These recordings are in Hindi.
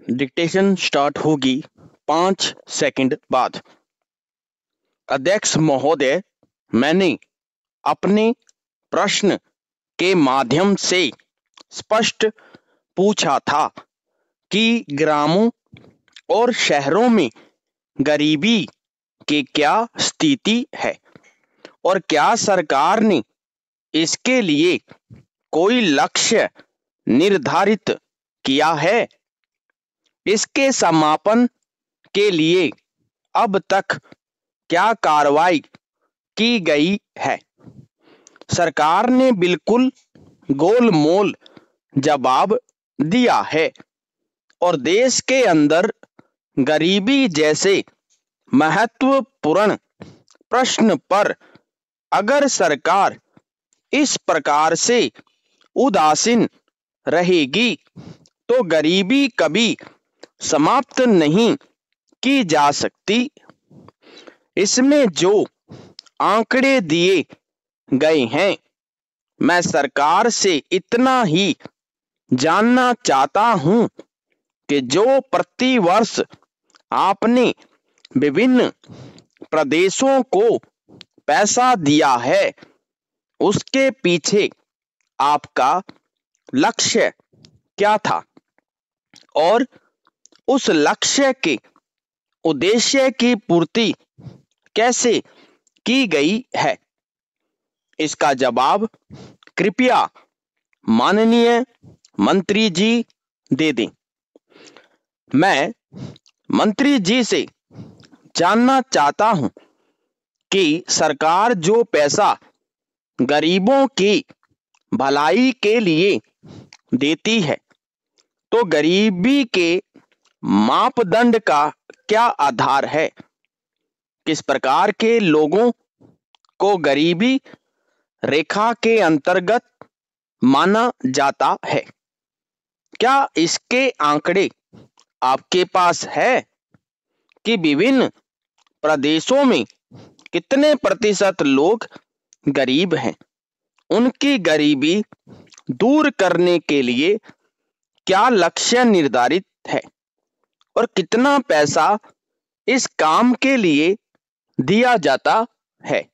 डिक्टेशन स्टार्ट होगी 5 सेकंड बाद। अध्यक्ष महोदय, मैंने अपने प्रश्न के माध्यम से स्पष्ट पूछा था कि ग्रामों और शहरों में गरीबी की क्या स्थिति है और क्या सरकार ने इसके लिए कोई लक्ष्य निर्धारित किया है। इसके समापन के लिए अब तक क्या कार्रवाई की गई है। सरकार ने बिल्कुल गोलमोल जवाब दिया है और देश के अंदर गरीबी जैसे महत्वपूर्ण प्रश्न पर अगर सरकार इस प्रकार से उदासीन रहेगी तो गरीबी कभी समाप्त नहीं की जा सकती। इसमें जो आंकड़े दिए गए हैं, मैं सरकार से इतना ही जानना चाहता हूं कि जो प्रतिवर्ष आपने विभिन्न प्रदेशों को पैसा दिया है, उसके पीछे आपका लक्ष्य क्या था और उस लक्ष्य के उद्देश्य की पूर्ति कैसे की गई है। इसका जवाब कृपया माननीय मंत्री जी दे दें। मैं मंत्री जी से जानना चाहता हूं कि सरकार जो पैसा गरीबों की भलाई के लिए देती है, तो गरीबी के मापदंड का क्या आधार है। किस प्रकार के लोगों को गरीबी रेखा के अंतर्गत माना जाता है। क्या इसके आंकड़े आपके पास है कि विभिन्न प्रदेशों में कितने प्रतिशत लोग गरीब हैं, उनकी गरीबी दूर करने के लिए क्या लक्ष्य निर्धारित है और कितना पैसा इस काम के लिए दिया जाता है।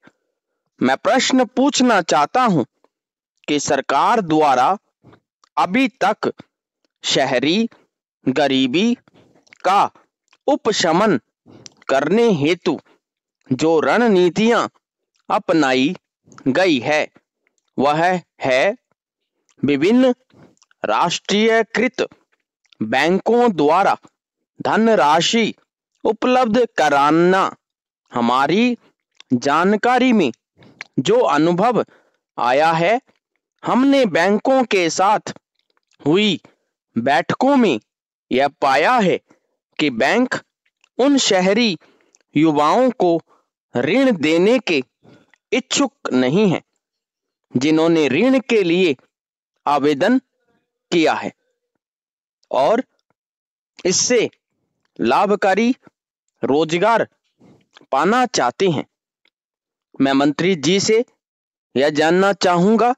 मैं प्रश्न पूछना चाहता हूं कि सरकार द्वारा अभी तक शहरी गरीबी का उपशमन करने हेतु जो रणनीतियां अपनाई गई है, वह है विभिन्न राष्ट्रीयकृत बैंकों द्वारा धनराशि उपलब्ध कराना। हमारी जानकारी में जो अनुभव आया है, हमने बैंकों के साथ हुई बैठकों में यह पाया है कि बैंक उन शहरी युवाओं को ऋण देने के इच्छुक नहीं है जिन्होंने ऋण के लिए आवेदन किया है और इससे लाभकारी रोजगार पाना चाहते हैं। मैं मंत्री जी से यह जानना चाहूंगा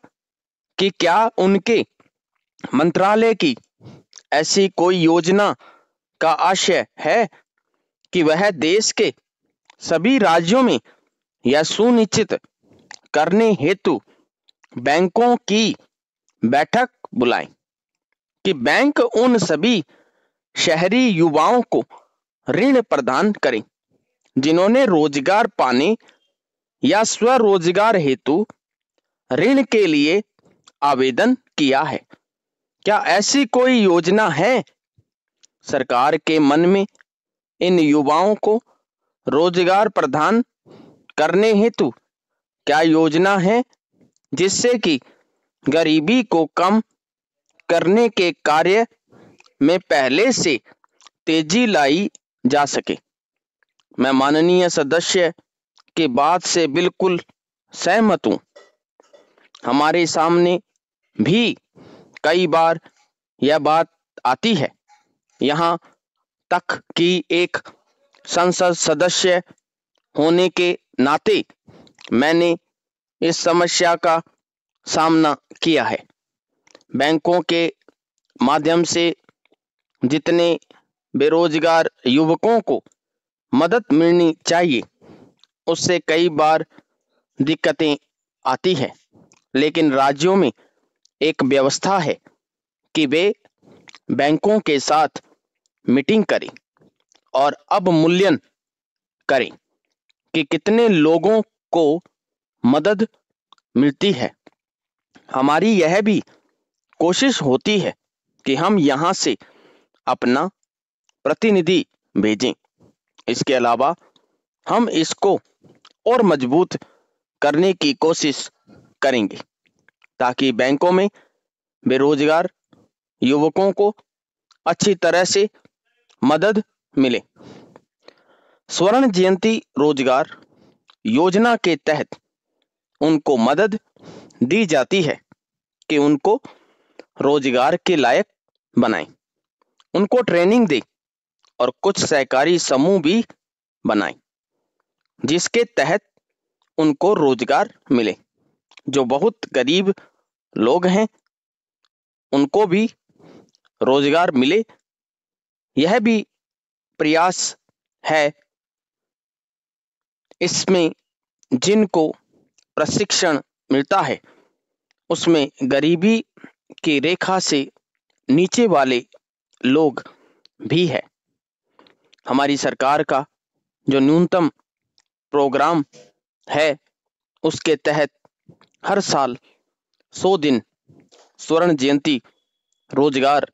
कि क्या उनके मंत्रालय की ऐसी कोई योजना का आशय है कि वह देश के सभी राज्यों में यह सुनिश्चित करने हेतु बैंकों की बैठक बुलाएं कि बैंक उन सभी शहरी युवाओं को ऋण प्रदान करें जिन्होंने रोजगार पाने या स्वरोजगार हेतु ऋण के लिए आवेदन किया है। क्या ऐसी कोई योजना है सरकार के मन में इन युवाओं को रोजगार प्रदान करने हेतु? क्या योजना है जिससे कि गरीबी को कम करने के कार्य में पहले से तेजी लाई जा सके। मैं माननीय सदस्य की बात से बिल्कुल सहमत हूं। हमारे सामने भी कई बार यह बात आती है, यहाँ तक कि एक संसद सदस्य होने के नाते मैंने इस समस्या का सामना किया है। बैंकों के माध्यम से जितने बेरोजगार युवकों को मदद मिलनी चाहिए। उससे कई बार दिक्कतें आती है, लेकिन राज्यों में एक व्यवस्था है कि वे बैंकों के साथ मीटिंग करें और अवमूल्यन करें कि कितने लोगों को मदद मिलती है। हमारी यह भी कोशिश होती है कि हम यहाँ से अपना प्रतिनिधि भेजें। इसके अलावा हम इसको और मजबूत करने की कोशिश करेंगे ताकि बैंकों में बेरोजगार युवकों को अच्छी तरह से मदद मिले। स्वर्ण जयंती रोजगार योजना के तहत उनको मदद दी जाती है कि उनको रोजगार के लायक बनाएं, उनको ट्रेनिंग दें और कुछ सहकारी समूह भी बनाएं जिसके तहत उनको रोजगार मिले। जो बहुत गरीब लोग हैं उनको भी रोजगार मिले। यह भी प्रयास है। इसमें जिनको प्रशिक्षण मिलता है उसमें गरीबी की रेखा से नीचे वाले लोग भी है। हमारी सरकार का जो न्यूनतम प्रोग्राम है उसके तहत हर साल 100 दिन स्वर्ण जयंती रोजगार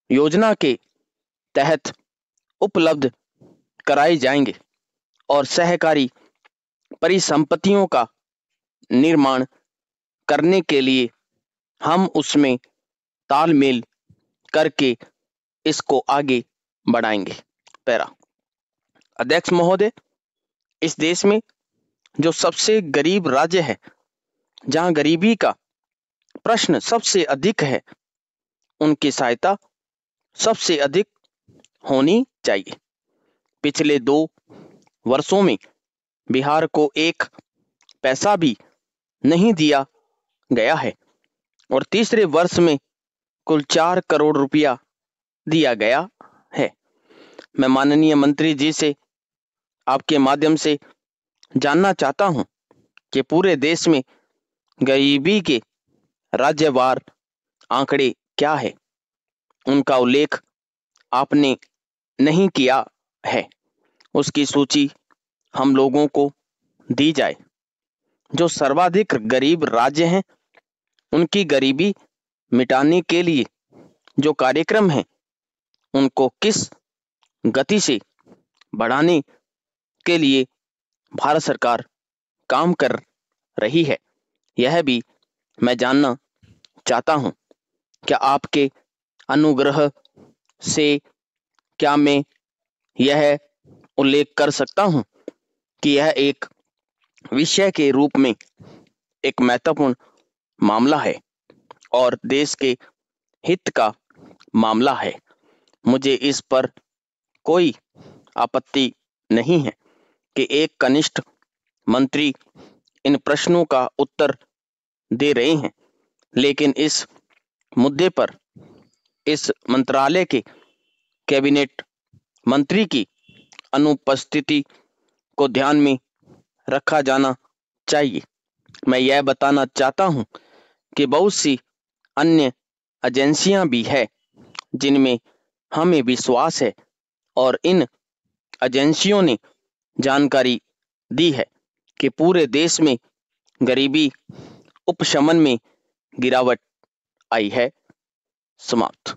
योजना के तहत उपलब्ध कराए जाएंगे और सहकारी परिसंपत्तियों का निर्माण करने के लिए हम उसमें तालमेल करके इसको आगे बढ़ाएंगे। पैरा अध्यक्ष महोदय, इस देश में जो सबसे गरीब राज्य है, जहां गरीबी का प्रश्न सबसे अधिक है, उनकी सहायता सबसे अधिक होनी चाहिए। पिछले 2 वर्षों में बिहार को 1 पैसा भी नहीं दिया गया है और तीसरे वर्ष में कुल 4 करोड़ रुपया दिया गया है। मैं माननीय मंत्री जी से आपके माध्यम से जानना चाहता हूं कि पूरे देश में गरीबी के राज्यवार आंकड़े क्या है। उनका उल्लेख आपने नहीं किया है। उसकी सूची हम लोगों को दी जाए। जो सर्वाधिक गरीब राज्य हैं उनकी गरीबी मिटाने के लिए जो कार्यक्रम हैं उनको किस गति से बढ़ाने के लिए भारत सरकार काम कर रही है, यह भी मैं जानना चाहता हूं। क्या आपके अनुग्रह से क्या मैं यह उल्लेख कर सकता हूं कि यह एक विषय के रूप में एक महत्वपूर्ण मामला है और देश के हित का मामला है। मुझे इस पर कोई आपत्ति नहीं है कि एक कनिष्ठ मंत्री इन प्रश्नों का उत्तर दे रहे हैं, लेकिन इस मुद्दे पर इस मंत्रालय के कैबिनेट मंत्री की अनुपस्थिति को ध्यान में रखा जाना चाहिए। मैं यह बताना चाहता हूं कि बहुत सी अन्य एजेंसियां भी हैं जिनमें हमें विश्वास है और इन एजेंसियों ने जानकारी दी है कि पूरे देश में गरीबी उपशमन में गिरावट आई है। समाप्त।